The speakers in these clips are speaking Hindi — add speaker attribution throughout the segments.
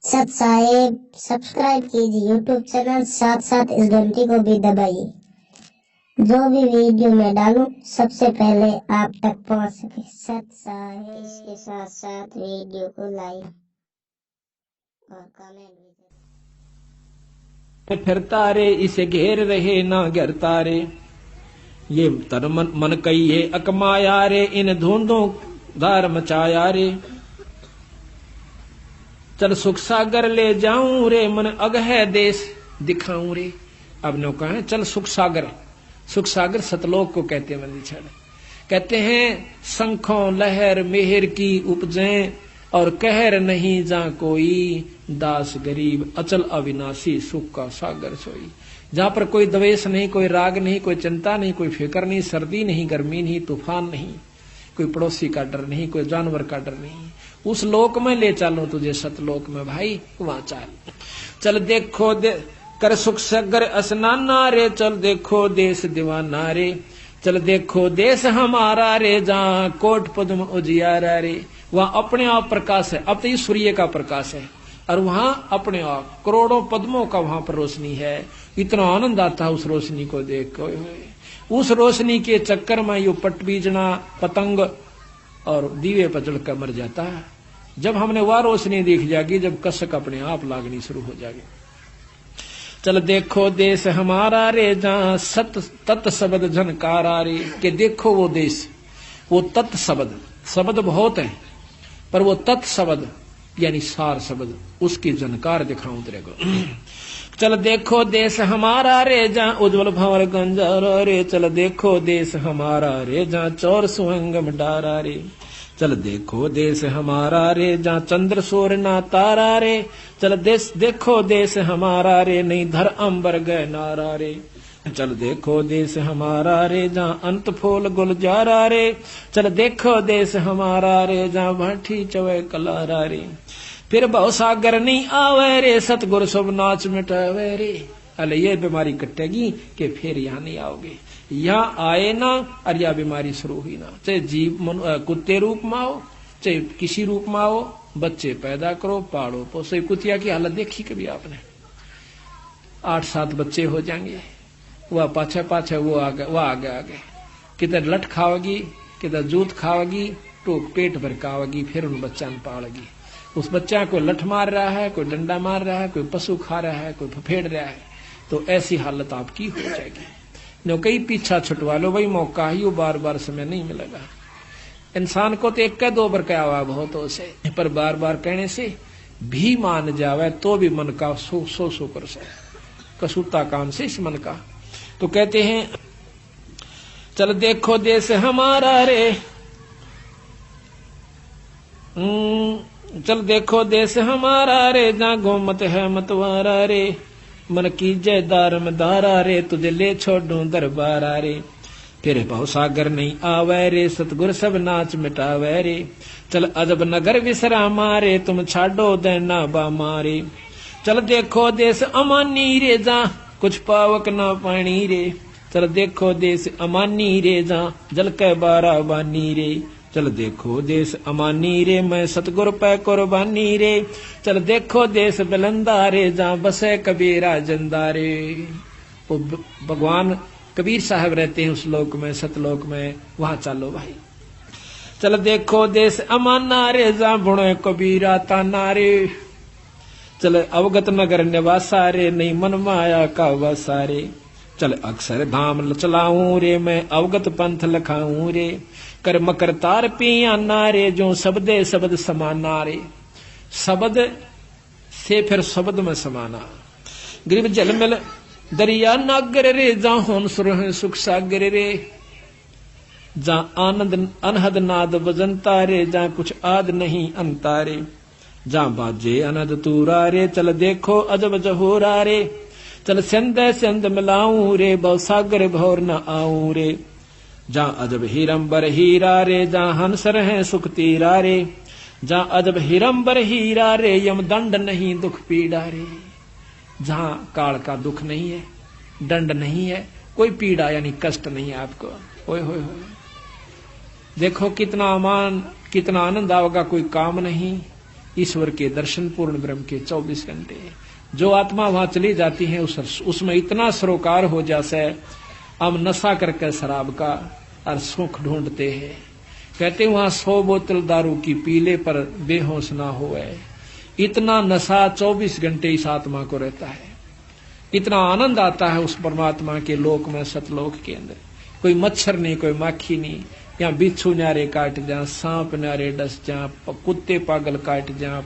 Speaker 1: सब साहेब सब्सक्राइब कीजिए यूट्यूब चैनल, साथ साथ इस घंटी को भी दबाइए। जो भी वीडियो मैं डालूं सबसे पहले आप तक पहुंच सके। सत साहेब इसके साथ साथ वीडियो को लाइक और कमेंट भी।
Speaker 2: फिरता रे इसे घेर रहे ना गिरता रे, ये तन मन कहिए अकमाया रे, इन धुंधों धार मचाया रे। चल सुख सागर ले जाऊं रे, मन अग है देश दिखाऊं रे। अब नौका है चल सुख सागर। सुख सागर सतलोक को कहते हैं मंदी छड़। कहते हैं शंखों लहर मेहर की उपजें, और कहर नहीं जा कोई, दास गरीब अचल अविनाशी सुख का सागर सोई। जहां पर कोई द्वेष नहीं, कोई राग नहीं, कोई चिंता नहीं, कोई फिक्र नहीं, सर्दी नहीं, गर्मी नहीं, तूफान नहीं, कोई पड़ोसी का डर नहीं, कोई जानवर का डर नहीं। उस लोक में ले चलो तुझे सतलोक में भाई, वहां चल देखो कर सुख सगर स्नाना रे, चल देखो देश दीवाना रे। चल देखो देश हमारा रे, जहां कोट पद्म उजियारा रे। वहां अपने आप प्रकाश है, अब तो ये सूर्य का प्रकाश है, और वहां अपने आप करोड़ों पद्मों का वहां पर रोशनी है। इतना आनंद आता है उस रोशनी को देख कर। उस रोशनी के चक्कर में यो पटबीजना पतंग और दीवे पर जलकर मर जाता है। जब हमने वह रोशनी देख जाएगी जब कसक अपने आप लागनी शुरू हो जाएगी। चल देखो देश हमारा रे, जहां सत तत् शब्द झनकारा रे। के देखो वो देश, वो तत् शब्द, शब्द बहुत है पर वो तत् शब्द यानी सार शब्द, उसकी जनकार दिखाऊं तेरे को। चल देखो देश हमारा रे, जहां उज्जवल भंवर गंजारा रे। चल देखो देश हमारा रे, जहां चौर सुहंगम डारा रे। चल देखो देश हमारा रे, जहां चंद्र सूर्य ना तारा रे। चल देखो देश हमारा रे, नहीं धर अंबर गए नारा रे। चल देखो देश हमारा रे, जहां अंत फूल गुलजारा रे। चल देखो देश हमारा रे, जहां भाठी चवे कलारा रे। फिर बहु सागर नहीं आवे रे, सतगुरु सब नाच मिटावे रे। अले ये बीमारी कटेगी कि फिर यहाँ नहीं आओगे। यहाँ आए ना और यह बीमारी शुरू हुई ना। चाहे जीव कुत्ते रूप में आओ, चाहे किसी रूप में आओ, बच्चे पैदा करो, पालो पोसो। कुतिया की हालत देखी कभी आपने? 8-7 बच्चे हो जाएंगे, वह पाछे पाछे वो आगे किधर लठ खाओगी, किधर जूत खाओगी, तो पेट भर खाओगी, फिर उन बच्चा में पालेगी। उस बच्चा को लठ मार रहा है, कोई डंडा मार रहा है, कोई पशु खा रहा है, कोई फफेड़ रहा है। तो ऐसी हालत आपकी हो जाएगी। नो कई पीछा छुटवा लो भाई, मौका ही बार बार समय नहीं मिलेगा। इंसान को तो 1-2 बार कहा हुआ बहुत हो से, पर बार बार कहने से भी मान जावे तो भी मन का सो कर से कसूता काम से इस मन का। तो कहते हैं चल देखो देश हमारा रे, चल देखो देश हमारा रे, जहां गोमत है मतवारा रे। मन की जय दारम दारा रे, तुझे ले छोड़ू दरबारा रे। फिर बहु सागर नहीं आवे रे, सतगुर सब नाच मिटावे रे। चल अजब नगर विश्रामा रे, तुम छाडो देना बामारे। चल देखो देश अमानी रे, जहां कुछ पावक ना पानी रे। चल देखो देश अमानी रे, जहां जल के बारा बानी रे। चल देखो देश अमानी रे, मैं सतगुर पे कुर्बानी रे। चल देखो देश बिलंदा रे, जहां बसे कबीरा जिंदा रे। वो भगवान कबीर साहब रहते हैं उस लोक में, सतलोक में, वहां चलो भाई। चल देखो देश अमाना रे, जहां बुणे कबीरा ताना रे। चल अवगत नगर निवासा रे, नहीं मन माया का वासा रे। चल अक्षर धाम चलाऊं रे, मैं अवगत पंथ लखाऊं रे। कर मकर तार पियाना रे, जो शब्दे शब्द समाना रे। शब्द से फिर शब्द में समाना। गिरिव जल मिल दरिया नागर रे, जहां होन सुर सुख सागर रे। जहां आनंद अनहद नाद बजनता रे, जहां कुछ आद नहीं अंता रे। जहां बाजे अनद तूरा रे, चल देखो अजब जहोरा रे। चल सिंध सिंध मिलाऊं रे, बहु सागर भौर न आऊं रे। जहां अजब हीरंबर हीरा रे, जहां हंस रहे सुख तीरा रे। जहां अजब हीरंबर हीरा रे, यम दंड नहीं दुख पीड़ा रे। जहां काल का दुख नहीं है, दंड नहीं है, कोई पीड़ा यानी कष्ट नहीं है आपको। ओए होए होए, देखो कितना अमान, कितना आनंद आओगा। कोई काम नहीं, ईश्वर के दर्शन, पूर्ण ब्रह्म के 24 घंटे। जो आत्मा वहां चली जाती है उसमें इतना सरोकार हो जाता है, हम नशा करके शराब का और सुख ढूंढते हैं। कहते वहां 100 बोतल दारू की पीले पर बेहोश ना होए। इतना नशा 24 घंटे इस आत्मा को रहता है। इतना आनंद आता है उस परमात्मा के लोक में, सतलोक के अंदर। कोई मच्छर नहीं, कोई माखी नहीं, या बिच्छू न्यारे काट जा, सांप न्यारे डस जा, कुत्ते पागल काट जा,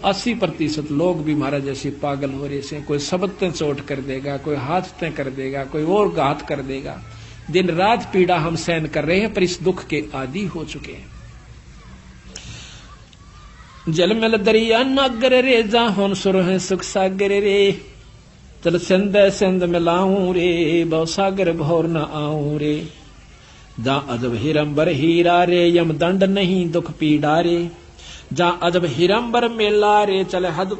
Speaker 2: 80% लोग भी महाराज जैसे पागल हो रहे से। कोई शब्द ते चोट कर देगा, कोई हाथ ते कर देगा, कोई और घात कर देगा। दिन रात पीड़ा हम सहन कर रहे हैं, पर इस दुख के आदी हो चुके हैं। जल मिल दरिया नागर रे, जा होन सुर है सुख सागर रे। चल सिंध सिंध मिलाऊं रे, भव सागर भौर न आऊं रे। जा अजब हिरंबर हीरा रे, यम दंड नहीं दुख पीड़ा रे। जा अजब हिरंबर मेला रे, चल हद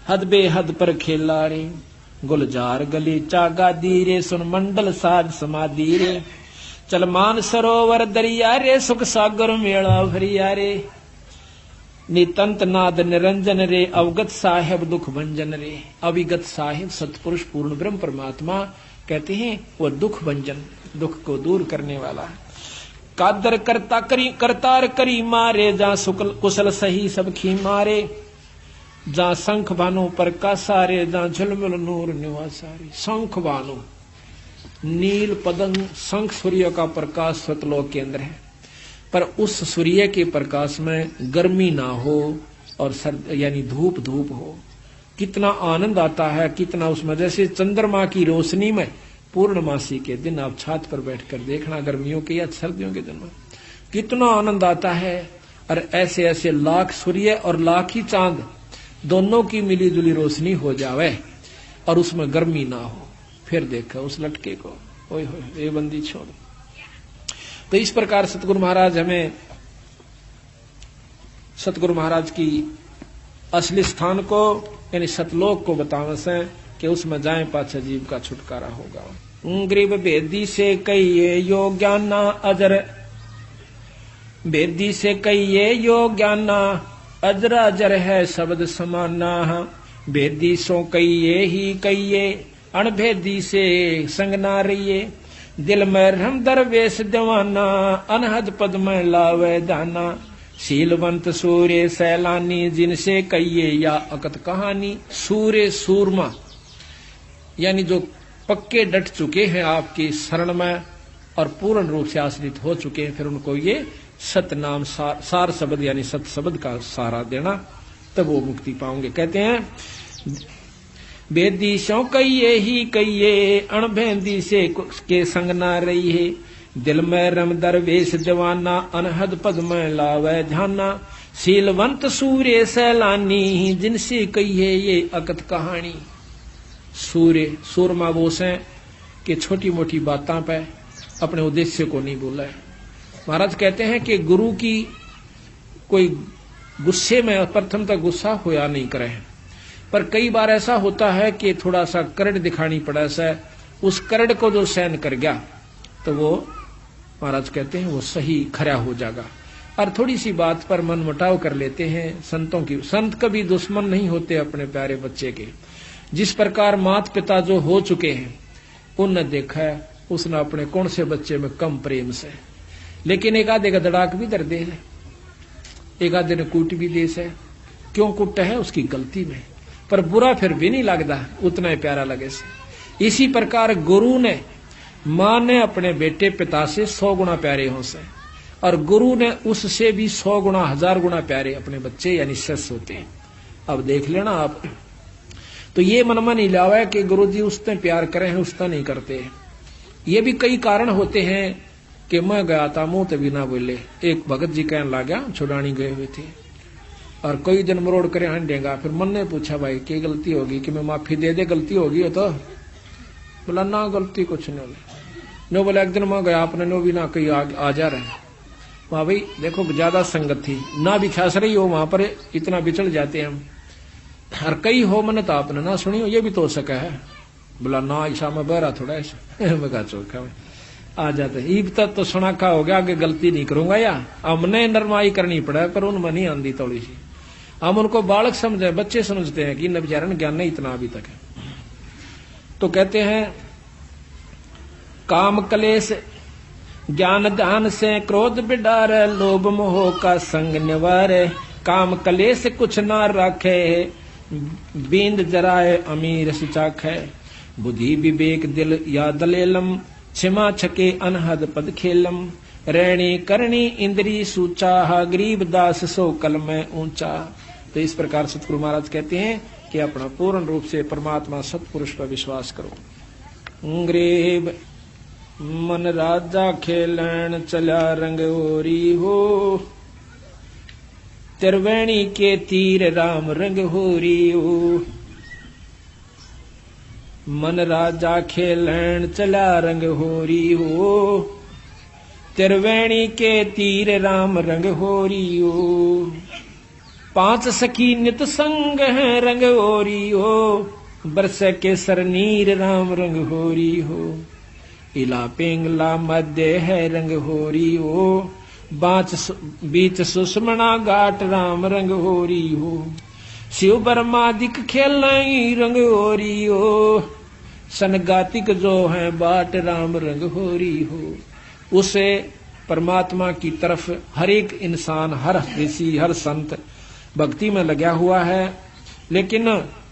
Speaker 2: हद बेहद पर खेला रे। गुलजार गली चागा दी रे, सुन मंडल साज समाधि रे। चल मान सरोवर दरिया रे, सुख सागर मेला भरिया रे। नितंत नाद निरंजन रे, अवगत साहेब दुख भंजन रे। अविगत साहेब सतपुरुष पूर्ण ब्रह्म परमात्मा कहते हैं वो दुख भंजन, दुख को दूर करने वाला। कादर करता करी करतार करी मारे, जा सुकल कुशल सही सब खी मारे। जा शंख भानु प्रकाशारे, जा झुलमिल नूर निवासारे। शंख भानु नील पदंग शंख सूर्य का प्रकाश सतलोक के अंदर है, पर उस सूर्य के प्रकाश में गर्मी ना हो और सर्द यानी धूप धूप हो। कितना आनंद आता है, कितना उसमें जैसे चंद्रमा की रोशनी में पूर्णमासी के दिन आप छत पर बैठकर देखना, गर्मियों के या सर्दियों के दिन में कितना आनंद आता है। और ऐसे ऐसे लाख सूर्य और लाख ही चांद दोनों की मिली जुली रोशनी हो जावे और उसमें गर्मी ना हो, फिर देखो उस लटके को, ओए होए ये बंदी छोड़। तो इस प्रकार सतगुरु महाराज हमें सतगुरु महाराज की असली स्थान को यानी सतलोक को बतावे से कि उसमें जाए पाछे जीव का छुटकारा होगा। गरीब बेदी से कहिए यो ज्ञाना अजर, बेदी से कहिए यो ज्ञाना अजर अजर है शब्द समाना। बेदी सो कहिए ही कहिए, अणभेदी से संग ना रहिए। दिल में रम दरवेश दीवाना, अनहद पद में लावे दाना। शीलवंत सूर्य सैलानी, जिनसे कहिए या अकत कहानी। सूर्य सूरमा यानी जो पक्के डट चुके हैं आपकी शरण में और पूर्ण रूप से आश्रित हो चुके हैं, फिर उनको ये सत नाम सार शब्द यानी सत शब्द का सहारा देना, तब वो मुक्ति पाओगे। कहते हैं बेदी सो कहिए ही कहिए, अणभेदी से के संग ना रही है। दिल में रम दरवेश दीवाना, अनहद पद में लावे ध्याना। शीलवंत सूर्य सैलानी, जिनसे कहिए ये अकत कहानी। सूर्य सूरमा बोस है कि छोटी मोटी बातों पे अपने उद्देश्य को नहीं बोला है। महाराज कहते हैं कि गुरु की कोई गुस्से में प्रथम तक गुस्सा होया नहीं करे, पर कई बार ऐसा होता है कि थोड़ा सा करड़ दिखानी पड़ा सा, उस करड़ को जो सहन कर गया तो वो महाराज कहते हैं वो सही खरा हो जाएगा। और थोड़ी सी बात पर मन मुटाव कर लेते हैं संतों की। संत कभी दुश्मन नहीं होते अपने प्यारे बच्चे के। जिस प्रकार माता पिता जो हो चुके हैं उनने देखा है उसने अपने कौन से बच्चे में कम प्रेम से, लेकिन एक आधे का दड़ाक भी दर दे है, एक आधे ने कूट भी दे से। क्यों कुट है उसकी गलती में, पर बुरा फिर भी नहीं लगता, उतना ही प्यारा लगे से। इसी प्रकार गुरु ने मां ने अपने बेटे पिता से 100 गुना प्यारे हो से, और गुरु ने उससे भी 100 गुना 1000 गुना प्यारे अपने बच्चे यानी शिष्य होते हैं। अब देख लेना आप, तो ये मन में नहीं लावा कि गुरु जी उसने प्यार करे हैं उसने नहीं करते। ये भी कई कारण होते हैं कि मैं गया था मुंह तभी ना बोले। एक भगत जी कहने लगा, छुड़ानी गए हुए थे और कई दिन मरोड़ करे हंडेगा। फिर मन ने पूछा भाई क्या गलती होगी कि मैं माफी दे दे, गलती होगी हो तो? बोला ना गलती कुछ नहीं होगी। नो बोला एक दिन मैं गया अपने नो भी ना कहीं आ जा रहे वहां, भाई देखो ज्यादा संगत थी ना भी खास रही हो, वहां पर इतना बिछड़ जाते हैं हम। और कई हो मैंने तो आपने ना सुनी हो, ये भी तो हो सका है। बोला ना ईशा में बहरा थोड़ा ऐसा मैं कहा चौका में आ जाते। ईब तक तो सुनाखा हो गया, आगे गलती नहीं करूंगा या हमने नरमाई करनी पड़े, पर उनमें नहीं आंदी थोड़ी सी। हम उनको बालक समझे, बच्चे समझते हैं कि इन बेचारे ज्ञान नहीं इतना अभी तक है। तो कहते हैं काम क्लेश ज्ञान ध्यान से क्रोध बिडार, लोभ मोह का संग निवार, काम क्लेश कुछ ना रखे, बींद जराए अमीर सुचाखे, बुद्धि विवेक दिल या दलेलम, क्षमा छके अनहद पद खेलम, रैणी करणी इंद्री सूचा, गरीब दास सो कल में ऊंचा। तो इस प्रकार सतगुरु महाराज कहते हैं कि अपना पूर्ण रूप से परमात्मा सतपुरुष पर विश्वास करो। गरीब मन राजा खेलन चला रंग ओरी हो, त्रिवेणी के तीर राम रंग होरी हो। मन राजा खेलन चला रंग होरी हो, त्रिवेणी के तीर राम रंग होरी हो। पांच सखी नित संग है रंग होरी हो, बरस के सरनीर राम रंग होरी हो। इला पिंगला मध्य है रंग होरी हो, बीच सुषमना घाट राम रंग होरी हो। शिव बर्मादिक खेलाई रंग होरी हो, सनगातिक जो है बाट राम रंग होरी हो। उसे परमात्मा की तरफ हर एक इंसान, हर ऋषि, हर संत भक्ति में लगा हुआ है, लेकिन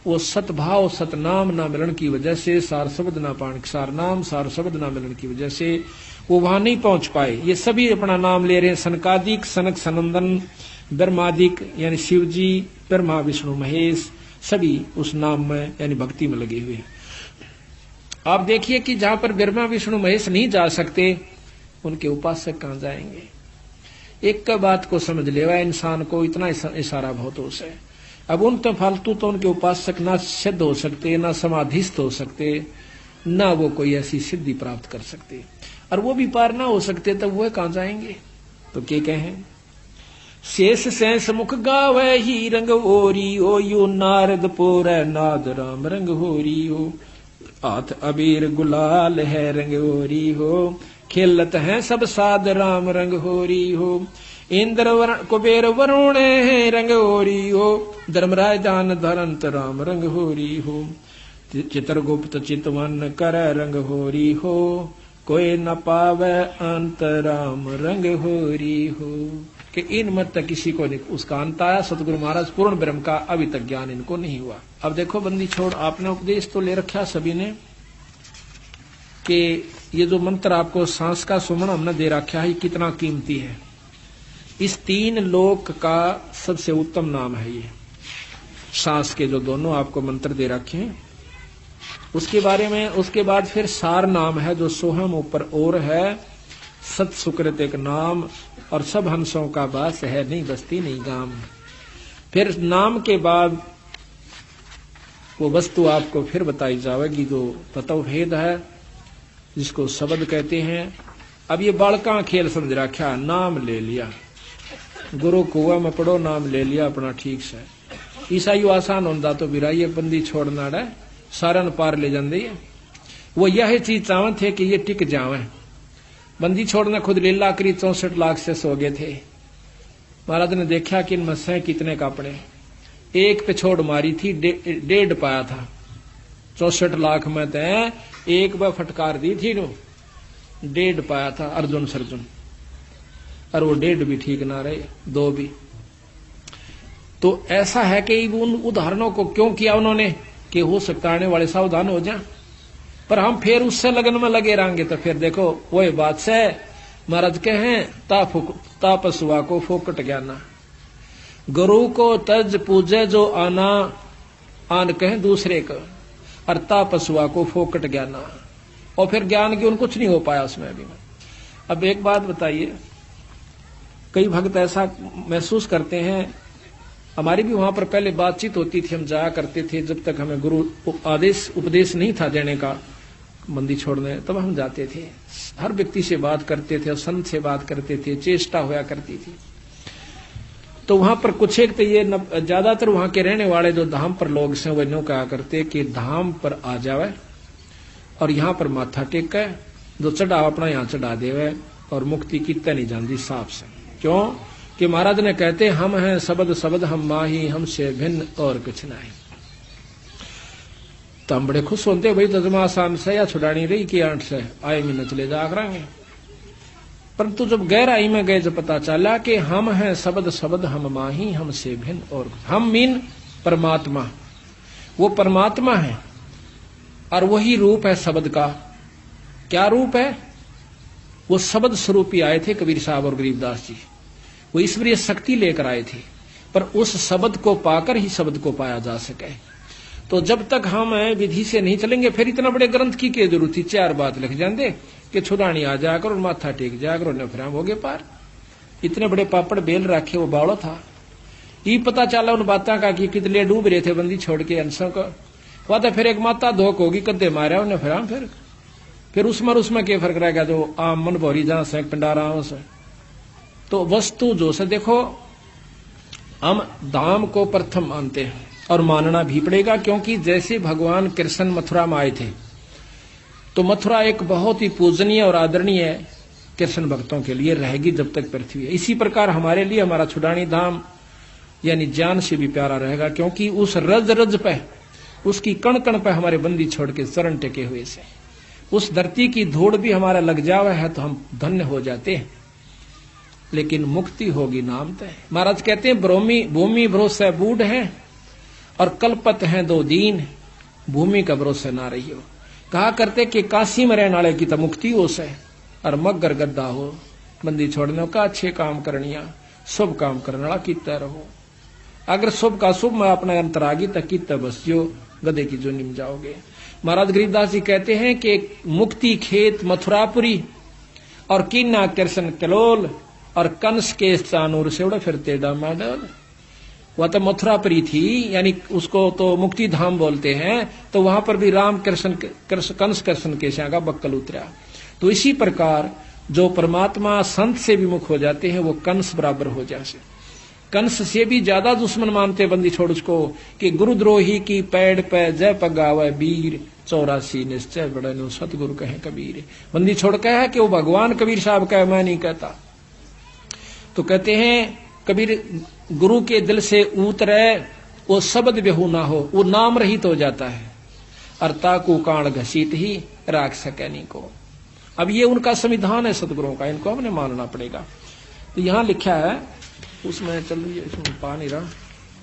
Speaker 2: वो सतभाव सतनाम ना मिलन की वजह से, सार शब्द ना पाण, सार नाम सार शब्द ना मिलन की वजह से वो वहां नहीं पहुंच पाए। ये सभी अपना नाम ले रहे हैं, सनकादिक, सनक सनंदन, ब्रह्मादिक यानी शिव जी, ब्रह्मा विष्णु महेश, सभी उस नाम में यानी भक्ति में लगे हुए हैं। आप देखिए कि जहां पर ब्रह्मा विष्णु महेश नहीं जा सकते, उनके उपासक कहां जाएंगे। एक का बात को समझ लेवा इंसान को, इतना इशारा बहुत हो है। अब उन तो फालतू तो उनके उपासक ना सिद्ध हो सकते, ना समाधिस्थ हो सकते, ना वो कोई ऐसी सिद्धि प्राप्त कर सकते, और वो भी पार ना हो सकते, तब वो कहां जाएंगे। तो क्या कहें, शेष सैंस मुख गावे ही रंग ओरी हो, यू नारद पोर नाद राम रंग होरी हो। हाथ अबीर गुलाल है रंग होरी हो, खेलत है सब साध राम रंग होरी हो। इंद्र कुबेर वरुण है रंग होरी हो, धर्मराय जान धरंत राम रंग होरी हो। चित्रगुप्त चितवन कर रंग होरी हो, कोई न पावे अंत राम रंग होरी हो। कि इन मत तक किसी को नहीं उसका अंत आया। सतगुरु महाराज पूर्ण ब्रह्म का अभी तक ज्ञान इनको नहीं हुआ। अब देखो बंदी छोड़, आपने उपदेश तो ले रखा सभी ने कि ये जो मंत्र आपको सांस का सुमन हमने दे रखा है, कितना कीमती है। इस तीन लोक का सबसे उत्तम नाम है ये सांस के जो दोनों आपको मंत्र दे रखे हैं। उसके बारे में उसके बाद फिर सार नाम है जो सोहम ऊपर और है, सत सुकृत एक नाम, और सब हंसों का वास है, नहीं बस्ती नहीं गाम। फिर नाम के बाद वो वस्तु आपको फिर बताई जाएगी जो तत्व भेद है, जिसको शब्द कहते हैं। अब ये बालका खेल समझ रखा, नाम ले लिया, गुरु कुआ में पढ़ो, नाम ले लिया अपना ठीक से। ईसाई आसान होता तो बिराइये बंदी छोड़ना है, सारन पार ले जाते। वो यह चीज चाहते थे कि ये टिक जावे। बंदी छोड़ना खुद लीला करी, 64 लाख से सो गए थे। महाराज ने देखा कि इनमें से कितने कापड़े, एक पे छोड़ मारी थी, 1.5 पाया था। 64 लाख में तो एक बार फटकार दी थी, 1.5 पाया था अर्जुन सर्जुन, और वो 1.5 भी ठीक ना रहे, 2 भी। तो ऐसा है कि उन उदाहरणों को क्यों किया उन्होंने कि हो सकता आने वाले सावधान हो जाए, पर हम फिर उससे लगन में लगे रहेंगे तो फिर देखो वही बात से महाराज कहें तापसुआ को फोकट ज्ञाना, गुरु को तज पूजे जो आना, आन कहें दूसरे को, और तापसुआ को फोकट ज्ञाना। और फिर ज्ञान की उन कुछ नहीं हो पाया उसमें अभी में। अब एक बात बताइए, कई भक्त ऐसा महसूस करते हैं, हमारी भी वहां पर पहले बातचीत होती थी, हम जाया करते थे, जब तक हमें गुरु उपदेश नहीं था देने का बंदी छोड़ने, तब हम जाते थे, हर व्यक्ति से बात करते थे और संत से बात करते थे, चेष्टा होया करती थी। तो वहां पर कुछ एक तो ये ज्यादातर वहां के रहने वाले जो धाम पर लोग हैं वो नो कहा करते कि धाम पर आ जावे और यहां पर माथा टेके जो चढ़ाव अपना यहाँ चढ़ा देवे और मुक्ति कितने नहीं जानती साफ से। क्यों कि महाराज ने कहते हम हैं शब्द शब्द हम माही, हमसे भिन्न और कुछ नहीं। तो हम बड़े खुश होते भाई तजमा शाम से या छुड़ानी रही कि 8 से आए महीने चले जा करेंगे। परंतु जब गहराई में गए जब पता चला कि हम हैं शब्द शब्द हम माही, हमसे भिन्न और हम मीन परमात्मा, वो परमात्मा है और वही रूप है शब्द का। क्या रूप है? वो शब्द स्वरूप ही आए थे कबीर साहब और गरीबदास जी, वो ईश्वरीय शक्ति लेकर आए थे, पर उस शब्द को पाकर ही शब्द को पाया जा सके। तो जब तक हम विधि से नहीं चलेंगे फिर इतना बड़े ग्रंथ की क्या जरूरत थी? 4 बात लिख जाते कि छुड़ानी आ जाकर और माथा टेक जाकर और फिर हम हो गए पार। इतने बड़े पापड़ बेल रखे, वो बावड़ो था। ये पता चला उन बातों का कि कितने डूब रहे थे बंदी छोड़ के अंशों को। वह तो फिर एक माता धोक होगी कदे मारा उन्हें फिर उसमें क्या फर्क रहेगा? जो आम मन भोरी जहां से पिंडारा से। तो वस्तु जो से देखो, हम धाम को प्रथम मानते हैं और मानना भी पड़ेगा, क्योंकि जैसे भगवान कृष्ण मथुरा में आए थे तो मथुरा एक बहुत ही पूजनीय और आदरणीय कृष्ण भक्तों के लिए रहेगी जब तक पृथ्वी है। इसी प्रकार हमारे लिए हमारा छुड़ानी धाम यानी जान से भी प्यारा रहेगा, क्योंकि उस रज रज पे, उसकी कण कण पे हमारे बंदी छोड़ के चरण टेके हुए से उस धरती की धूड़ भी हमारा लग जावा है तो हम धन्य हो जाते हैं। लेकिन मुक्ति होगी नाम तय। महाराज कहते हैं भूमि भरोसे बूढ़ है और कल्पत है 2 दीन, भूमि का भरोसा ना रही हो। कहा करते कि काशी में रहने वाले की तो मुक्ति हो से और मगर गद्दा हो बंदी छोड़ने का, अच्छे काम करनिया, शुभ काम करने वाला कितना रहो। अगर शुभ का शुभ में अपना अंतरागी तक कितना बस जो गधे की जो निम जाओगे। महाराज गरीबदास जी कहते हैं कि मुक्ति खेत मथुरापुरी और कीना कृष्ण कलोल और कंस के चानूर से उड़े फिरते डामाडोल। वह तो मथुरापुरी थी, यानी उसको तो मुक्ति धाम बोलते हैं। तो वहां पर भी राम कृष्ण कंस कृष्ण के का बक्कल उतरा। तो इसी प्रकार जो परमात्मा संत से विमुख हो जाते हैं वो कंस बराबर हो जाते। कंस से भी ज्यादा दुश्मन मानते बंदी छोड़ उसको कि गुरुद्रोही की पैड़ पे जय पगावे वीर, 84 निश्चय बड़े नो सतगुरु कहे कबीर। बंदी छोड़ कहे कि वो भगवान कबीर साहब कहे, मैं नहीं कहता। तो कहते हैं कबीर गुरु के दिल से उतरे वो शब्द बेहू ना हो, वो नाम रहित हो जाता है। अर्ता को काण घसीट ही राख सके नहीं को। अब ये उनका संविधान है सतगुरुओं का, इनको हमने मानना पड़ेगा। तो यहां लिखा है उसमें चल रही है पा नहीं रहा।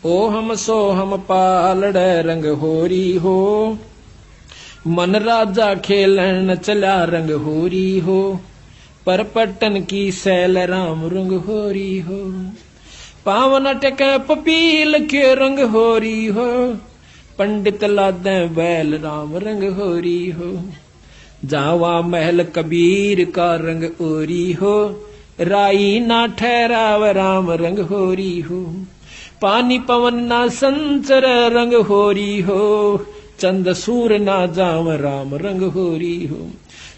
Speaker 2: ओ हम सो हम पालड़ रंग होरी हो, मन राजा खेलन चला रंग होरी हो, पर पट्टन की सैल राम रंग होरी हो, पावन टके पपील के रंग होरी हो, पंडित लादे बैल राम रंग होरी हो, जावा महल कबीर का रंग ओरी हो, राई ना ठहराव राम रंग होरी हो, पानी पवन ना संचर रंग होरी हो, चंद सूर ना जाव राम रंग होरी हो,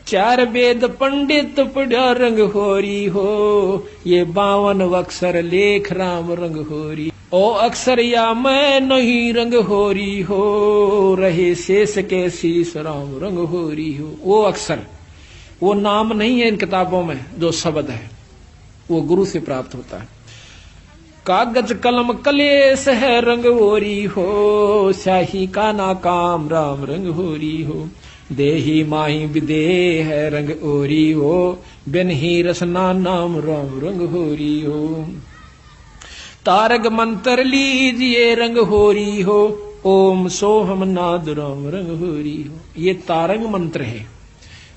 Speaker 2: 4 वेद पंडित पढ़ा रंग होरी हो, ये 52 अक्षर लेख राम रंग होरी। ओ अक्षर या मैं नहीं रंग होरी हो, रहे शेष के शीश राम रंग होरी हो। वो अक्षर, वो नाम नहीं है इन किताबों में, जो शब्द है वो गुरु से प्राप्त होता है। कागज कलम कलेश है रंग होरी हो, शाही का ना काम राम रंग होरी हो, देही माही विदेह है रंग ओरी हो, बिन ही रसना नाम राम रंग होरी हो, तारक मंत्र लीजिए रंग होरी हो, ओम सोहम नाद राम रंग होरी हो। ये तारक मंत्र है,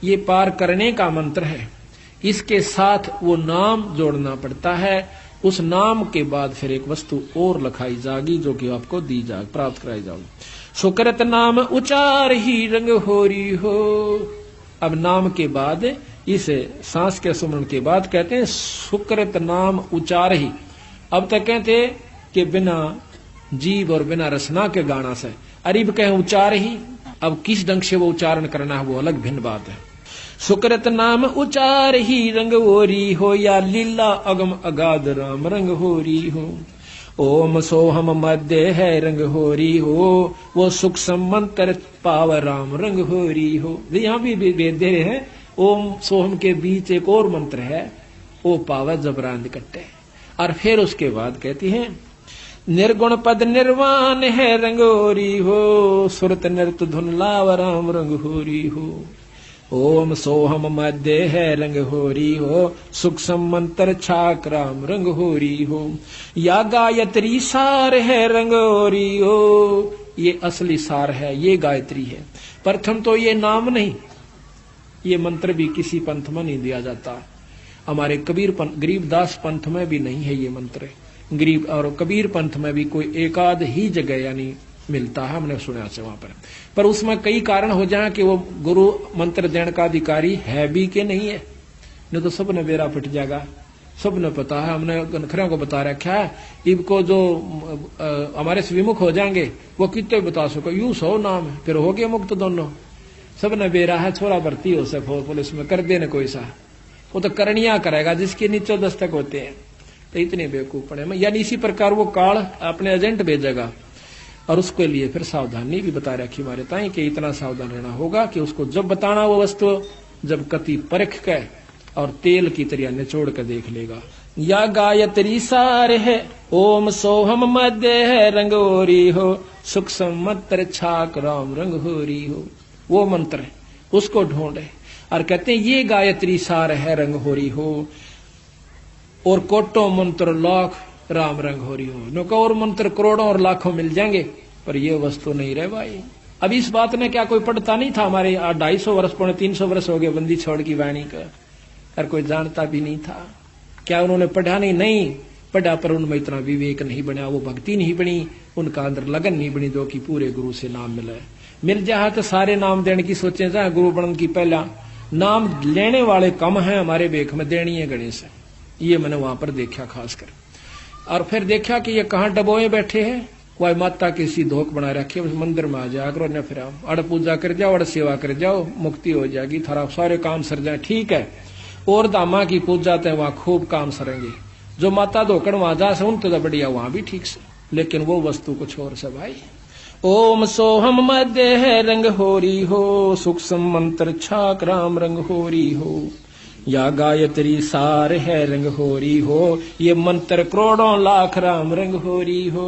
Speaker 2: ये पार करने का मंत्र है। इसके साथ वो नाम जोड़ना पड़ता है। उस नाम के बाद फिर एक वस्तु और लिखाई जाएगी जो कि आपको दी जाए, प्राप्त कराई जाएगी। सुकृत नाम उचार ही रंग होरी हो। अब नाम के बाद इस सांस के सुमरण के बाद कहते हैं सुकृत नाम उचार ही। अब तक कहते कि बिना जीव और बिना रसना के गाना से, अरीब कहें उचार ही। अब किस ढंग से वो उच्चारण करना है वो अलग भिन्न बात है। सुकृत नाम उचार ही रंग होरी हो, या लीला अगम अगाध राम रंग होरी हो। ओम सोहम मध्य है रंग होरी हो, वो सुख समंत्र पाव राम रंग होरी हो। यहाँ भी वेद दे रहे हैं ओम सोहम के बीच एक और मंत्र है, ओ पावे जबरांद कट्टे। और फिर उसके बाद कहती है, निर्गुण पद निर्वाण है रंगोरी हो, सुरत नृत धुन लाव राम रंग होरी हो। ओम सोहम मध्य है रंग होरी हो, सूक्ष्म मंत्र छाक राम रंग होरी हो। या गायत्री सार है रंग होरी हो, ये असली सार है, ये गायत्री है। प्रथम तो ये नाम नहीं, ये मंत्र भी किसी पंथ में नहीं दिया जाता। हमारे गरीबदास पंथ में भी नहीं है ये मंत्र। गरीब और कबीर पंथ में भी कोई एकाध ही जगह यानी मिलता है, हमने सुना से वहां पर उसमें कई कारण हो जाए कि वो गुरु मंत्र देने का अधिकारी है भी कि नहीं है, नहीं तो सबने बेरा पिट जाएगा। सबने पता है, हमने गनखरियों को बता रखा है। इनको जो हमारे से विमुख हो जाएंगे वो कितने बता सको, यू 100 नाम है, फिर हो गए मुक्त दोनों। सबने बेरा है, छोरा भर्ती हो सको पुलिस में, कर देने कोई सा, वो तो करनिया करेगा जिसके नीचे दस्तक होते हैं। तो इतने बेवकूफ पड़े में, यानी इसी प्रकार वो काल अपने एजेंट भेजेगा और उसके लिए फिर सावधानी भी बता रखी हमारे ताई कि इतना सावधान रहना होगा कि उसको जब बताना वो वस्तु, जब कति परख के और तेल की तरह निचोड़ कर देख लेगा। या गायत्री सार है, ओम सोहम मध्य है रंगोरी हो, सूक्ष्म मंत्र छाक राम रंग होरी हो। वो मंत्र है, उसको ढूंढे और कहते हैं ये गायत्री सार है रंग होरी हो, और कोटों मंत्र लाख राम रंग होरी हो। नुका और मंत्र करोड़ों और लाखों मिल जाएंगे, पर ये वस्तु नहीं रहे भाई। अब इस बात ने क्या कोई पढ़ता नहीं था? हमारे 250 वर्ष 350 वर्ष हो गए बंदी छोड़ की वाणी का, और कोई जानता भी नहीं था। क्या उन्होंने पढ़ा नहीं पढ़ा, पर उनमें इतना विवेक नहीं बना, वो भक्ति नहीं बनी, उनका अंदर लगन नहीं बनी, जो कि पूरे गुरु से नाम मिल जाए तो सारे नाम देने की सोचे जाए। गुरु बनने की पहला नाम लेने वाले कम है, हमारे बेख में देनी है गणेश। ये मैंने वहां पर देखा खासकर। और फिर देखा कि ये कहाँ डबोए बैठे हैं, वह माता की सी धोख बना रखी है, उस मंदिर में आ जाया करो न, फिर अड़ पूजा कर जाओ, अड़ सेवा कर जाओ, मुक्ति हो जाएगी, थारा सारे काम सर जाए। ठीक है, और दामा की पूजा ते वहां खूब काम सरेंगे। जो माता धोकड़ वहां जा से उन तो बढ़िया वहां भी ठीक से, लेकिन वो वस्तु कुछ और से भाई। ओम सोहम मध्य है रंग होरी हो, सूक्ष्म मंत्र छाक राम रंग होरी हो। या गायत्री सार है रंग होरी हो, ये मंत्र करोड़ों लाख राम रंग होरी हो।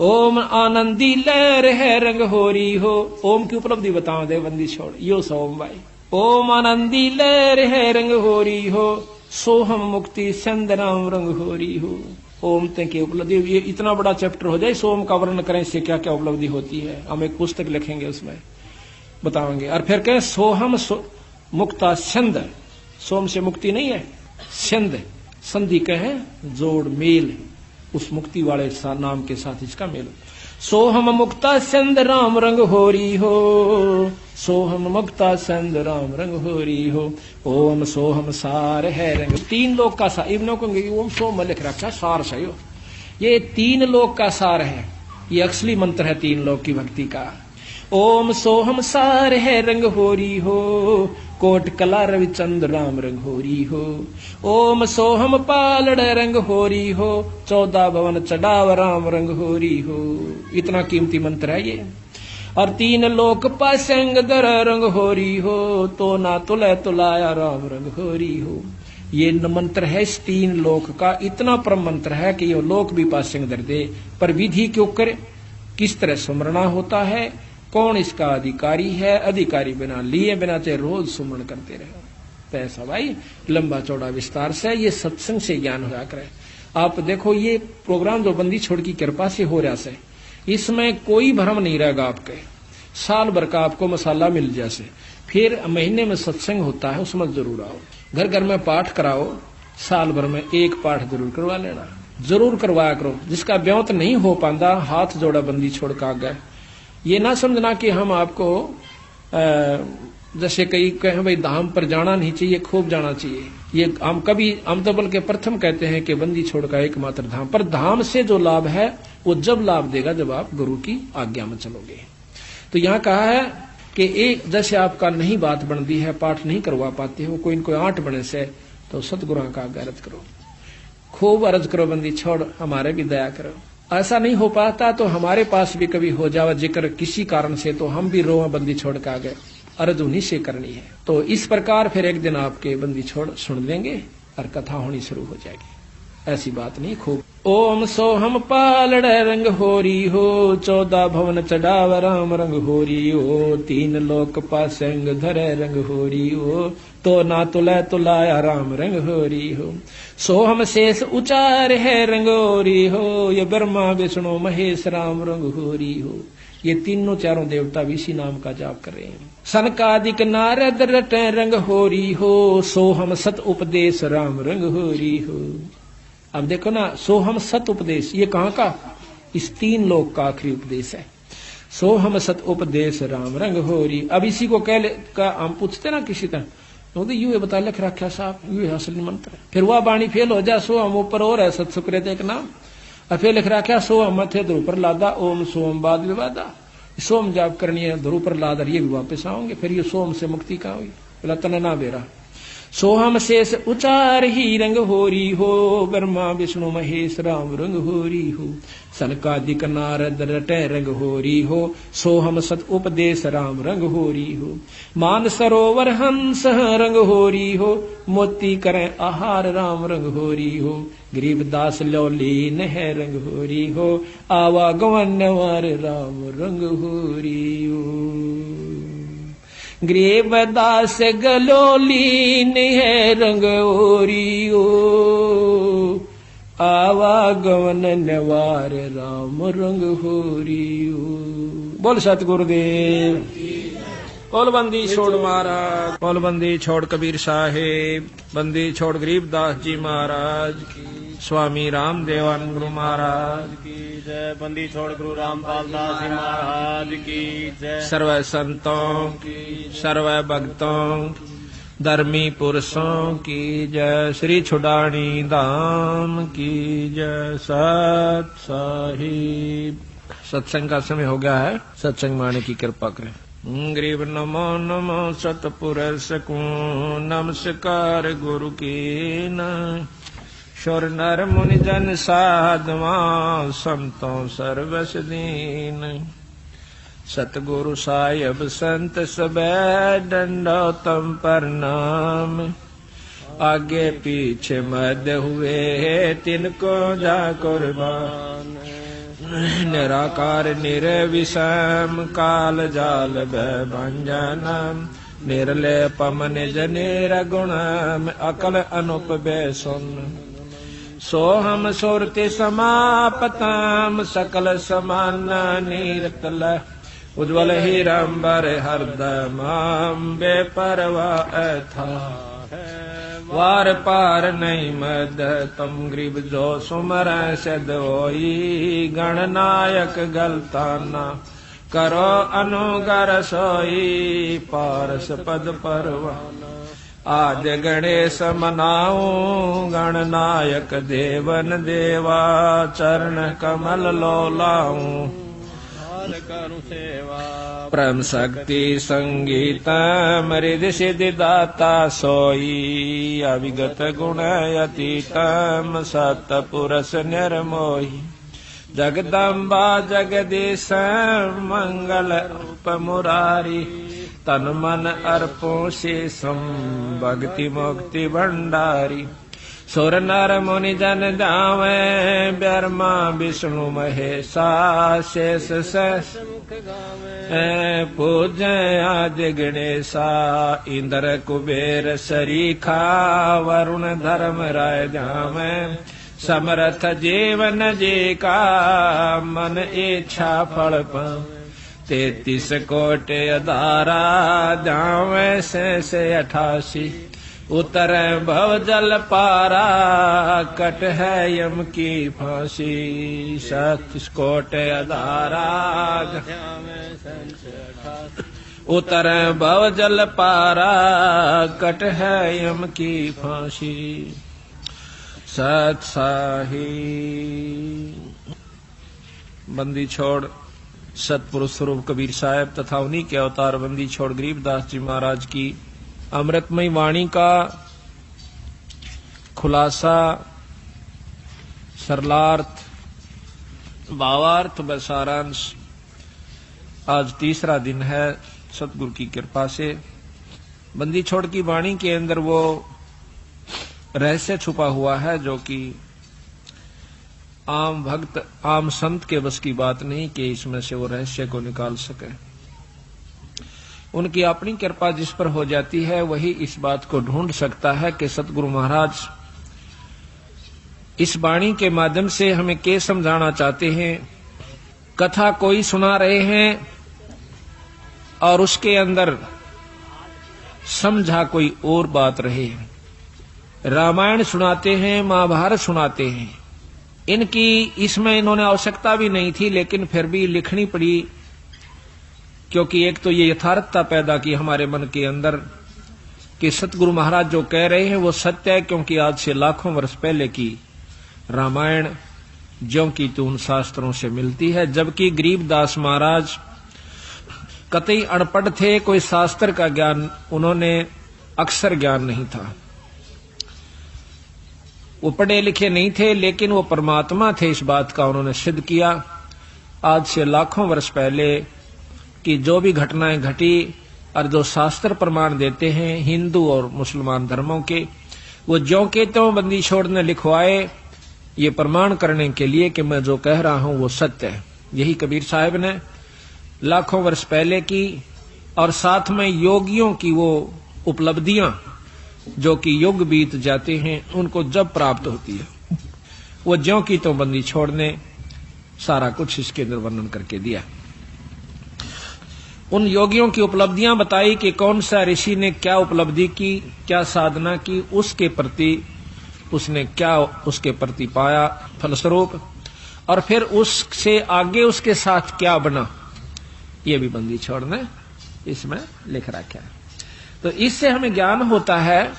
Speaker 2: ओम आनंदी लहर है रंग होरी हो। ओम की उपलब्धि बताओ दे बंदी छोड़, यो सोम भाई। ओम आनंदी लहर है रंग होरी हो, सोहम मुक्ति संद राम रंग होरी हो। ओम तक की उपलब्धि, ये इतना बड़ा चैप्टर हो जाए सोम का वर्णन करें, इससे क्या क्या उपलब्धि होती है, हम एक पुस्तक लिखेंगे उसमें बताएंगे। और फिर कहें सोहम मुक्ता छंद, सोम से मुक्ति नहीं है, छंद संधि कहे जोड़ मेल, उस मुक्ति वाले नाम के साथ इसका मेल। सोहम मुक्ता छंद राम रंग होरी हो, सोहम मुक्ता छंद राम रंग होरी हो। ओम सोहम सार है रंग, 3 लोक का सार, इब्नों को ओम सोम लिख रखा सार सही, ये 3 लोक का सार है, ये असली मंत्र है 3 लोक की भक्ति का। ओम सोहम सार है रंग होरी हो, कोट कला रविचंद राम रंग होरी हो। ओम सोहम पालड़ रंग होरी हो, 14 भवन चढ़ाव राम रंग होरी हो। इतना कीमती मंत्र है ये। और 3 लोक पासंग दर रंग होरी हो, तो ना तुले तुलाया राम रंग होरी हो। ये मंत्र है इस 3 लोक का, इतना परम मंत्र है कि ये लोक भी पासंग दर दे। पर विधि क्यों करे, किस तरह सुमरना होता है, कौन इसका अधिकारी है, अधिकारी बिना लिए बिना चाहे रोज सुमरण करते रहे। तो ऐसा भाई लंबा चौड़ा विस्तार से ये सत्संग से ज्ञान होया करे। आप देखो ये प्रोग्राम जो बंदी छोड़ की कृपा से हो रहा से, इसमें कोई भ्रम नहीं रहेगा आपके। साल भर का आपको मसाला मिल जैसे, फिर महीने में सत्संग होता है, उसमें जरूर आओ, घर घर में पाठ कराओ, साल भर में 1 पाठ जरूर करवा लेना, जरूर करवाया करो। जिसका ब्योत नहीं हो पाता हाथ जोड़ा बंदी छोड़ का गए। ये ना समझना कि हम आपको जैसे कई कहें भाई धाम पर जाना नहीं चाहिए, खूब जाना चाहिए। ये हम तो बल्कि प्रथम कहते हैं कि बंदी छोड़ का एकमात्र धाम, पर धाम से जो लाभ है वो जब लाभ देगा जब आप गुरु की आज्ञा में चलोगे। तो यहाँ कहा है कि एक जैसे आपका नहीं बात बनती है, पाठ नहीं करवा पाते हो, कोई इनको 8 बने से, तो सतगुरु का आज्ञा अर्ज करो, खूब अर्ज करो, बंदी छोड़ हमारे भी दया करो। ऐसा नहीं हो पाता तो हमारे पास भी कभी हो जावा जिक्र किसी कारण से, तो हम भी रोआ बंदी छोड़ के आ गए, अर्ज उन्हीं से करनी है। तो इस प्रकार फिर एक दिन आपके बंदी छोड़ सुन लेंगे और कथा होनी शुरू हो जाएगी। ऐसी बात नहीं। खूब ओम सोहम पालड़ रंग होरी हो, 14 भवन चढ़ाव राम रंग होरी हो, 3 लोक पासंग धरे रंग होरी हो, तो ना तुला तुलाया राम रंग होरी हो। सोहम शेष उचार है रंग होरी हो, ये ब्रह्मा विष्णु महेश राम रंग होरी हो। ये तीनों चारों देवता भी इसी नाम का जाप कर रहे हैं। सनकादिक नारद रटे रंग होरी हो, सोहम सत उपदेश राम रंग होरी हो। अब देखो ना, सोहम सत उपदेश ये कहाँ का? इस 3 लोक का आखिरी उपदेश है। सोहम सत उपदेश राम रंग होरी। अब इसी को का हम पूछते ना किसी तरह, तो यू बता लिख रखा साहब, यू है असली मंत्र। फिर वह बाणी फेल हो जाए, सोहम ऊपर और है सत सुकृत एक नाम, और फिर लिख रखा सोहम मथे ध्रुव पर लादा, ओम सोम बाद विवादा। सोम जाप करनी है, ध्रुव पर लादा, ये भी वापस आओगे। फिर ये सोम से मुक्ति कहाँ हुई? बोला तना ना बेरा। सोहम शेष उचार ही रंग होरी हो, ब्रह्मा विष्णु महेश राम रंग होरी हो। सनकादिक नारद रटे रंग होरी हो, सोहम सत उपदेश राम रंग होरी हो। मान सरोवर हंस रंग होरी हो, मोती करें आहार राम रंग होरी हो। गरीबदास लौलीन है रंग होरी हो, आवागमन वार राम रंग होरी हो। गरीबदास गलोलीन है रंग होरी हो, आवागमन नवार राम रंग होरी हो। बोल सतगुरुदेव। बोल बंदी छोड़ महाराज, बोल बंदी छोड़ कबीर साहेब, बंदी छोड़ गरीबदास जी महाराज की, स्वामी राम देवानंद गुरु महाराज की जय। बंदी छोड़ गुरु रामपाल दास जी महाराज की जय। सर्व संतों की, सर्व भक्तों की, धर्मी पुरुषों की जय। श्री छुडानी धाम की जय। सत साहिब। सत्संग का समय हो गया है, सत्संग माने की कृपा करें। गरीब नमो नमो सतपुरुष को नमस्कार गुरु की न। शोर नर मुनि जन साधवा संतों सर्वस दीन। सतगुरु साहिब संत सबे दंडोतम प्रणाम। आगे पीछे मध्य हुए तिनको जा कुर्बान। निराकार निर्विषम काल जाल भंजनम। निर्लेपम निज निर्गुणम अकल अनुप बेसुन। सोहम सुरति समापतम सकल समान नीरतल। उज्ज्वल हीरंबर हरदमाम बेपरवाह था। वार पार नहीं मद तम गरीब जो सुमर सद होई। गणनायक गलताना करो अनुगर सोई। पारस पद परवाना आद्य गणेश मनाऊ। गणनायक देवन देवा चरण कमल लोलाऊं। करूं सेवा परम शक्ति संगीत मृद सिद्धि दाता सोई। अविगत गुण अतीतम सत पुरुष निर्मोही। जगदम्बा जगदीश मंगल रूप मुरारी। तन मन अर्पों शेषम भक्ति मुक्ति भंडारी। सुर नर मुनि जन जावे ब्रह्मा विष्णु महेशा। शेष सहस मुख गावे पूजय आदि गणेशा। इंद्र कुबेर सरीखा वरुण धर्म राय जावे। समर्थ जीवन जी का मन इच्छा फल पावे। 33 कोटि अधारा जावे से 88। उतर भव जल पारा कट है यम की फांसी। 37 कोटि अधारा उतर भव जल पारा कट है यम की फांसी। सत साही। बंदी छोड़ सतपुरुष स्वरूप कबीर साहब तथा उन्हीं के अवतार बंदी छोड़ गरीबदास जी महाराज की अमृतमयी वाणी का खुलासा, सरलार्थ, भावार्थ व सारांश आज तीसरा दिन है सतगुरु की कृपा से बंदी छोड़ की वाणी के अंदर वो रहस्य छुपा हुआ है जो कि आम भक्त आम संत के बस की बात नहीं कि इसमें से वो रहस्य को निकाल सके। उनकी अपनी कृपा जिस पर हो जाती है वही इस बात को ढूंढ सकता है कि सतगुरु महाराज इस वाणी के माध्यम से हमें क्या समझाना चाहते हैं। कथा कोई सुना रहे हैं और उसके अंदर समझा कोई और बात रहे। रामायण सुनाते हैं, महाभारत सुनाते हैं, इनकी इसमें इन्होंने आवश्यकता भी नहीं थी, लेकिन फिर भी लिखनी पड़ी, क्योंकि एक तो ये यथार्थता पैदा की हमारे मन के अंदर कि सतगुरु महाराज जो कह रहे हैं वो सत्य है, क्योंकि आज से लाखों वर्ष पहले की रामायण ज्यों की त्यों उन शास्त्रों से मिलती है। जबकि गरीबदास महाराज कतई अनपढ़ थे, कोई शास्त्र का ज्ञान उन्होंने अक्षर ज्ञान नहीं था, वो पढ़े लिखे नहीं थे, लेकिन वो परमात्मा थे, इस बात का उन्होंने सिद्ध किया। आज से लाखों वर्ष पहले की जो भी घटनाएं घटी और जो शास्त्र प्रमाण देते हैं हिंदू और मुसलमान धर्मों के, वो ज्यों के त्यों बंदी छोड़ ने लिखवाए, ये प्रमाण करने के लिए कि मैं जो कह रहा हूं वो सत्य है। यही कबीर साहब ने लाखों वर्ष पहले की, और साथ में योगियों की वो उपलब्धियां जो कि युग बीत जाते हैं उनको जब प्राप्त होती है, वो ज्यों की त्यों बंदी छोड़ने सारा कुछ इसके अंदर वर्णन करके दिया। उन योगियों की उपलब्धियां बताई कि कौन सा ऋषि ने क्या उपलब्धि की, क्या साधना की, उसके प्रति उसने क्या उसके प्रति पाया फलस्वरूप, और फिर उससे आगे उसके साथ क्या बना, ये भी बंदी छोड़ ने इसमें लिख रखा है। तो इससे हमें ज्ञान होता है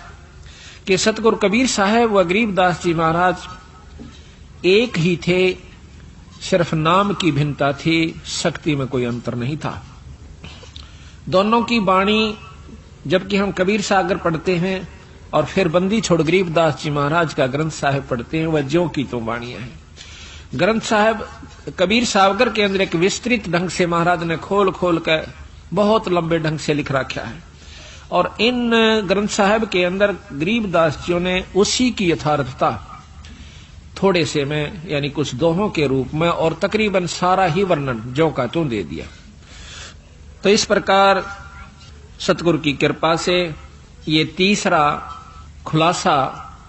Speaker 2: कि सतगुरु कबीर साहब व गरीबदास जी महाराज एक ही थे, सिर्फ नाम की भिन्नता थी, शक्ति में कोई अंतर नहीं था। दोनों की वाणी, जबकि हम कबीर सागर पढ़ते हैं और फिर बंदी छोड़ गरीबदास जी महाराज का ग्रंथ साहिब पढ़ते हैं, वह ज्यों की त्यों वाणियां हैं। ग्रंथ साहिब कबीर सागर के अंदर एक विस्तृत ढंग से महाराज ने खोल खोल कर बहुत लंबे ढंग से लिख रखा है, और इन ग्रंथ साहिब के अंदर गरीबदास जियों ने उसी की यथार्थता थोड़े से में यानी कुछ दोहों के रूप में और तकरीबन सारा ही वर्णन ज्यों का त्यों दे दिया। तो इस प्रकार सतगुरु की कृपा से ये तीसरा खुलासा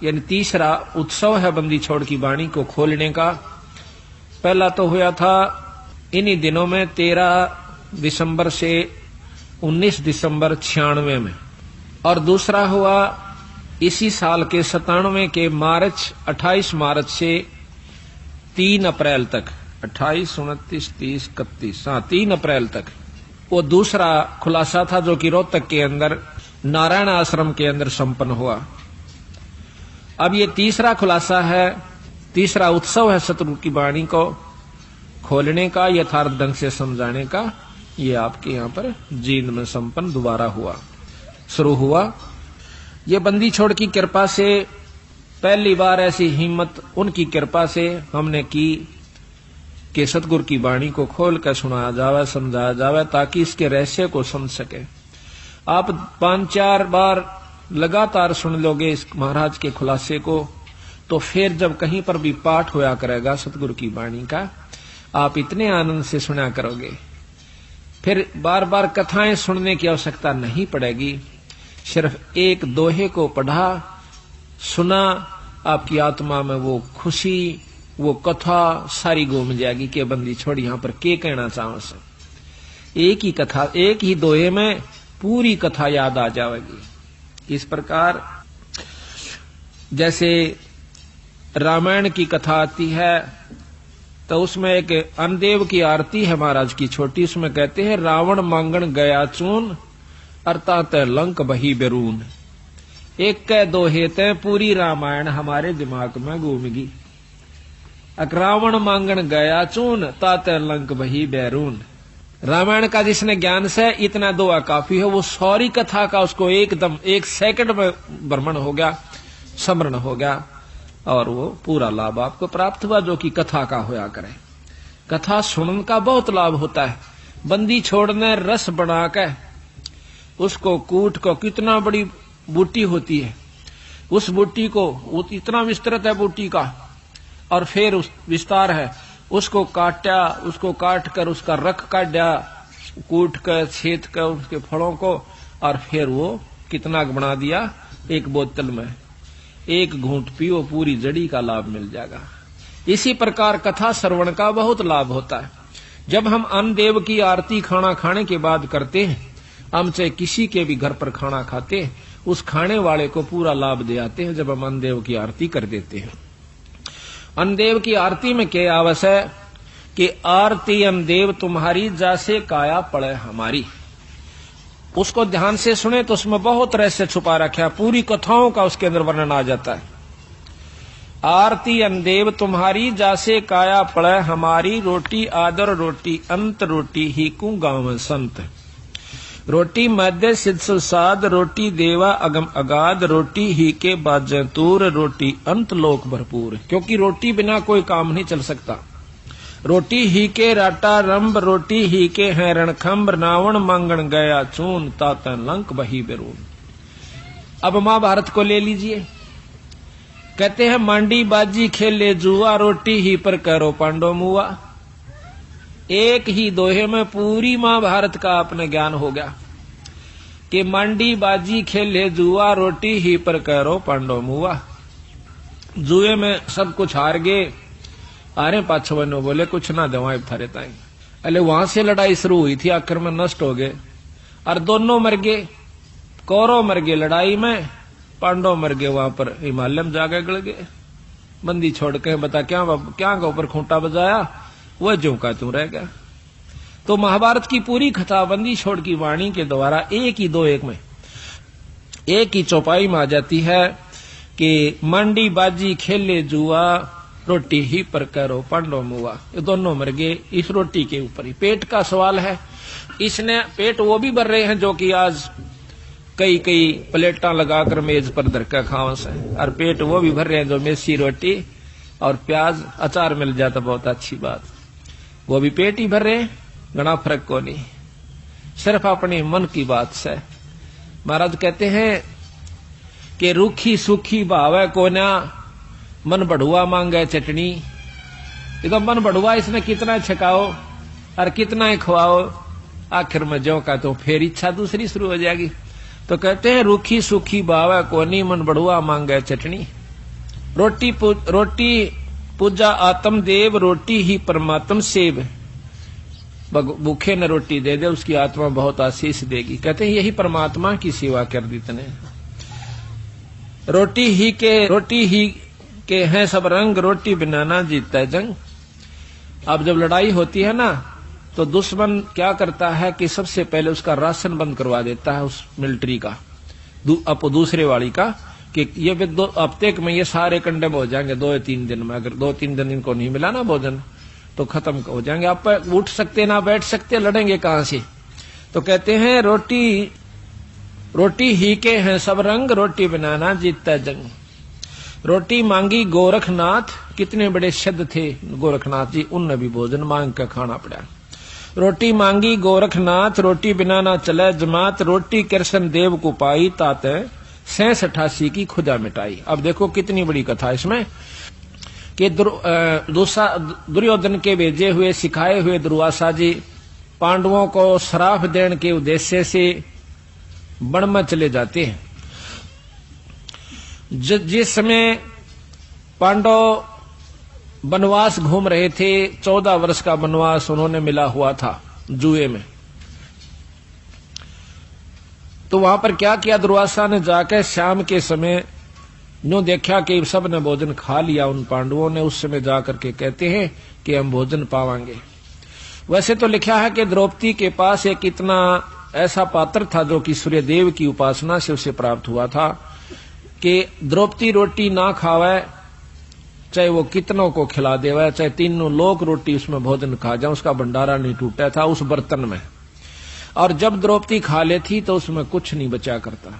Speaker 2: यानी तीसरा उत्सव है बंदी छोड़ की वाणी को खोलने का। पहला तो हुआ था इन्हीं दिनों में 13 दिसंबर से 19 दिसंबर 96 में, और दूसरा हुआ इसी साल के 97 के 28 मार्च से 3 अप्रैल तक, 28, 29, 30, 31, 3 अप्रैल तक वो दूसरा खुलासा था जो कि रोहतक के अंदर नारायण आश्रम के अंदर संपन्न हुआ। अब ये तीसरा खुलासा है, तीसरा उत्सव है सतगुरु की वाणी को खोलने का, यथार्थ ढंग से समझाने का। ये आपके यहाँ पर जींद में संपन्न दोबारा हुआ, शुरू हुआ। ये बंदी छोड़ की कृपा से पहली बार ऐसी हिम्मत उनकी कृपा से हमने की कि सतगुरु की वाणी को खोल कर सुनाया जावे, समझाया जावे, ताकि इसके रहस्य को समझ सके। आप 5-4 बार लगातार सुन लोगे इस महाराज के खुलासे को, तो फिर जब कहीं पर भी पाठ होया करेगा सतगुरु की वाणी का, आप इतने आनंद से सुना करोगे, फिर बार बार कथाएं सुनने की आवश्यकता नहीं पड़ेगी। सिर्फ एक दोहे को पढ़ा, सुना, आपकी आत्मा में वो खुशी, वो कथा सारी घूम जाएगी कि बंदी छोड़ यहां पर क्या कहना चाहो से। एक ही कथा, एक ही दोहे में पूरी कथा याद आ जाएगी। इस प्रकार जैसे रामायण की कथा आती है तो उसमें एक अनदेव की आरती है महाराज की छोटी, उसमें कहते हैं रावण मांगण गया चून अर्थात लंक बही बेरून। एक कह दो हेते पूरी रामायण हमारे दिमाग में घूमगी। रावण मांगण गया चून ताते लंक बही बैरून। रामायण का जिसने ज्ञान से इतना दुआ काफी है, वो सारी कथा का उसको एकदम 1 सेकंड में भ्रमण हो गया, स्मरण हो गया, और वो पूरा लाभ आपको प्राप्त हुआ जो कि कथा का होया करे। कथा सुनने का बहुत लाभ होता है। बंदी छोड़ने रस बना के उसको कूट को, कितना बड़ी बूटी होती है, उस बूटी को, वो इतना विस्तृत है बूटी का, और फिर उस विस्तार है, उसको काटा, उसको काट कर उसका रख काटा, कूट कर छेद कर उसके फलों को, और फिर वो कितना बना दिया, एक बोतल में एक घूंट पियो, पूरी जड़ी का लाभ मिल जाएगा। इसी प्रकार कथा श्रवण का बहुत लाभ होता है। जब हम अन्न देव की आरती खाना खाने के बाद करते हैं, हम चाहे किसी के भी घर पर खाना खाते हैं, उस खाने वाले को पूरा लाभ दे आते हैं जब हम अन्न देव की आरती कर देते हैं। अन्न देव की आरती में क्या आवश्यक है कि आरती अन्न देव तुम्हारी जैसे काया पड़े हमारी, उसको ध्यान से सुने तो उसमें बहुत रहस्य छुपा रखा है, पूरी कथाओं का उसके अंदर वर्णन आ जाता है। आरती अन्न देव तुम्हारी जैसे काया पड़े हमारी, रोटी आदर रोटी अंत रोटी ही कु गाँव संत, रोटी मध्य सिद्ध सुसाद, रोटी देवा अगम अगाध, रोटी ही के बाजे तूर, रोटी अंत लोक भरपूर। क्योंकि रोटी बिना कोई काम नहीं चल सकता। रोटी ही के राटा रंभ, रोटी ही के हैं रणखंभ, रावण मांगण गया चून, तातन लंक बही बेरून। अब महाभारत को ले लीजिए, कहते हैं मांडी बाजी खेले जुआ, रोटी ही पर करो पांडो मुआ। एक ही दोहे में पूरी महाभारत का अपने ज्ञान हो गया कि मांडी बाजी खेले जुआ, रोटी ही पर करो पांडो मुआ। जुए में सब कुछ हार गए, अरे पाछवनो बोले कुछ ना दवाएं थारे ताई, अले वहां से लड़ाई शुरू हुई थी, आखिर में नष्ट हो गए और दोनों मर गए। कौरव मर गए लड़ाई में, पांडव मर गए वहां पर हिमालय में जाके गड़ गए। बंदी छोड़ के बता क्या का ऊपर खूंटा बजाया, वह ज्यों का त्यों रह गया। तो महाभारत की पूरी कथा बंदी छोड़ की वाणी के द्वारा एक ही दो एक में, एक ही चौपाई में आ जाती है कि मंडी बाजी खेले जुआ, रोटी ही पर करो पांडव मुआ। ये दोनों मर गए इस रोटी के ऊपर ही। पेट का सवाल है, इसने पेट वो भी भर रहे हैं जो कि आज कई कई प्लेटा लगाकर मेज पर धरकर खावस है, और पेट वो भी भर रहे हैं जो मेसी रोटी और प्याज अचार मिल जाता बहुत अच्छी बात, वो भी पेट ही भर रहे हैं, घना फर्क को नहीं, सिर्फ अपने मन की बात से। महाराज कहते हैं कि रूखी सूखी भावे कोना, मन बढ़ुआ मांगे चटनी। ये तो मन बढ़ुआ इसने कितना छकाओ और कितना ही खवाओ, आखिर में जो का तो फिर इच्छा दूसरी शुरू हो जाएगी। तो कहते हैं रूखी सूखी भावे कोनी, मन बढ़ुआ मांगे चटनी। रोटी पूजा आत्म देव, रोटी ही परमात्म सेव। भूखे न रोटी दे दे, उसकी आत्मा बहुत आशीष देगी। कहते हैं यही परमात्मा की सेवा कर दी तने। रोटी ही के हैं सब रंग, रोटी बिना ना जीतता है जंग। अब जब लड़ाई होती है ना, तो दुश्मन क्या करता है कि सबसे पहले उसका राशन बंद करवा देता है, उस मिलिट्री का, दूसरे वाली का, कि ये 2 हफ्ते में ये सारे कंडम हो जाएंगे 2 या 3 दिन में। अगर 2-3 दिन इनको नहीं मिला ना भोजन तो खत्म हो जाएंगे। आप उठ सकते ना बैठ सकते, लड़ेंगे कहां से। तो कहते हैं रोटी ही के हैं सब रंग, रोटी बिना ना जीतता जंग। रोटी मांगी गोरखनाथ, कितने बड़े शब्द थे गोरखनाथ जी, उनने भी भोजन मांग कर खाना पड़ा। रोटी मांगी गोरखनाथ, रोटी बिना ना चले जमात, रोटी कृष्ण देव को पाई, ताते 86 की खुदा मिटाई। अब देखो कितनी बड़ी कथा इसमें कि दुर्योधन के भेजे हुए सिखाए हुए दुर्वासा जी पांडवों को श्राप देने के उद्देश्य से वन में चले जाते हैं। जिस समय पांडव वनवास घूम रहे थे, 14 वर्ष का वनवास उन्होंने मिला हुआ था जुए में, तो वहां पर क्या किया दुर्वासा ने, जाकर शाम के समय यूं देखा कि सब ने भोजन खा लिया उन पांडवों ने, उस समय जाकर के कहते हैं कि हम भोजन पावांगे। वैसे तो लिखा है कि द्रौपदी के पास एक इतना ऐसा पात्र था जो कि सूर्यदेव की उपासना से उसे प्राप्त हुआ था कि द्रौपदी रोटी ना खावे, चाहे वो कितनों को खिला देवे, चाहे 3 लोग रोटी उसमें भोजन खा जाए, उसका भंडारा नहीं टूटा था उस बर्तन में। और जब द्रौपदी खा लेती तो उसमें कुछ नहीं बचा करता।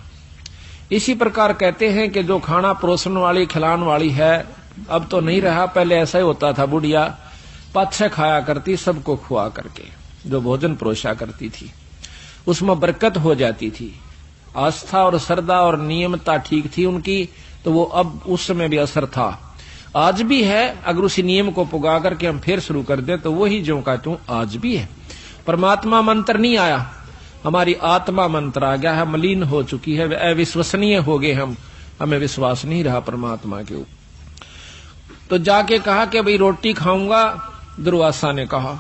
Speaker 2: इसी प्रकार कहते हैं कि जो खाना परोसन वाली खिलान वाली है अब तो नहीं रहा, पहले ऐसा ही होता था, बुढ़िया पाछे खाया करती सबको खुआ करके, जो भोजन परोसा करती थी। उसमें बरकत हो जाती थी। आस्था और श्रद्धा और नियमता ठीक थी उनकी, तो वो अब उस समय भी असर था, आज भी है। अगर उसी नियम को पुगा करके हम फिर शुरू कर दें तो वही जो कहता हूं आज भी है। परमात्मा मंत्र नहीं आया, हमारी आत्मा मंत्र आ गया है, मलिन हो चुकी है, अविश्वसनीय हो गए हम, हमें विश्वास नहीं रहा परमात्मा के ऊपर। तो जाके कहा कि भाई रोटी खाऊंगा, दुर्वासा ने कहा,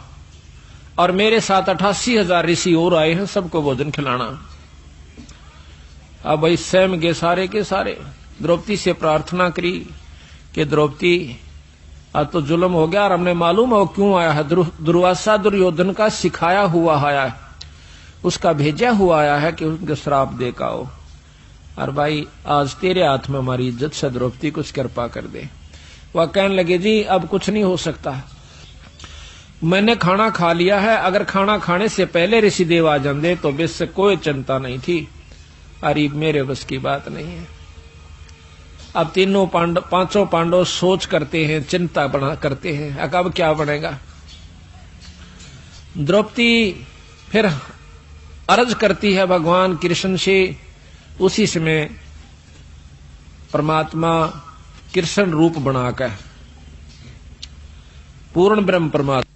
Speaker 2: और मेरे साथ 88,000 ऋषि और आए हैं, सबको भोजन खिलाना। अब भाई सहम गए सारे के सारे। द्रौपदी से प्रार्थना करी कि द्रौपदी आज तो जुल्म हो गया, और हमने मालूम हो क्यों आया है। दुर्वासा दुर्योधन का सिखाया हुआ आया है, उसका भेजा हुआ आया है कि उनके श्राप दे का हो। और भाई आज तेरे हाथ में हमारी इज्जत से, द्रौपदी कुछ कृपा कर दे। वह कहने लगे जी अब कुछ नहीं हो सकता, मैंने खाना खा लिया है, अगर खाना खाने से पहले ऋषिदेव आ जाते तो बेस से कोई चिंता नहीं थी, अरे मेरे बस की बात नहीं है। अब पांचों पांडव सोच करते हैं, चिंता बना करते हैं, अब क्या बनेगा। द्रौपदी फिर अर्ज करती है भगवान कृष्ण से। उसी समय परमात्मा कृष्ण रूप बनाकर पूर्ण ब्रह्म परमात्मा